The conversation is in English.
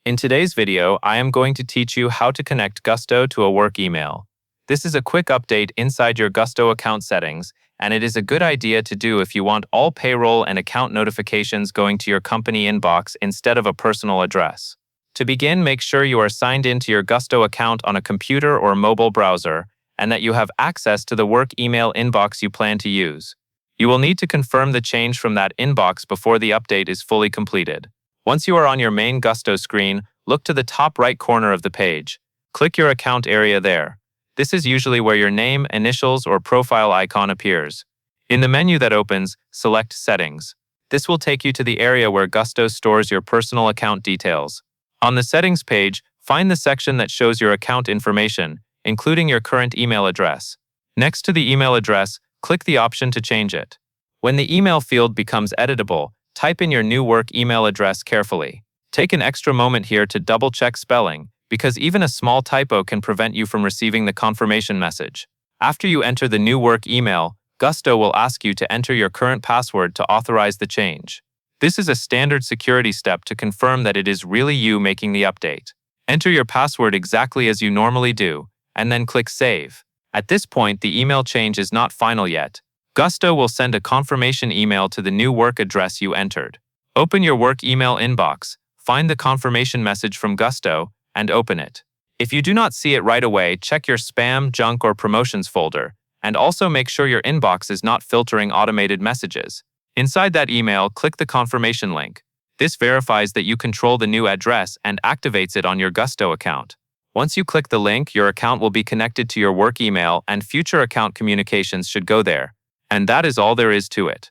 In today's video, I am going to teach you how to connect Gusto to a work email. This is a quick update inside your Gusto account settings, and it is a good idea to do if you want all payroll and account notifications going to your company inbox instead of a personal address. To begin, make sure you are signed into your Gusto account on a computer or mobile browser, and that you have access to the work email inbox you plan to use. You will need to confirm the change from that inbox before the update is fully completed. Once you are on your main Gusto screen, look to the top right corner of the page. Click your account area there. This is usually where your name, initials, or profile icon appears. In the menu that opens, select Settings. This will take you to the area where Gusto stores your personal account details. On the Settings page, find the section that shows your account information, including your current email address. Next to the email address, click the option to change it. When the email field becomes editable, type in your new work email address carefully. Take an extra moment here to double-check spelling, because even a small typo can prevent you from receiving the confirmation message. After you enter the new work email, Gusto will ask you to enter your current password to authorize the change. This is a standard security step to confirm that it is really you making the update. Enter your password exactly as you normally do, and then click Save. At this point, the email change is not final yet. Gusto will send a confirmation email to the new work address you entered. Open your work email inbox, find the confirmation message from Gusto, and open it. If you do not see it right away, check your spam, junk, or promotions folder, and also make sure your inbox is not filtering automated messages. Inside that email, click the confirmation link. This verifies that you control the new address and activates it on your Gusto account. Once you click the link, your account will be connected to your work email and future account communications should go there. And that is all there is to it.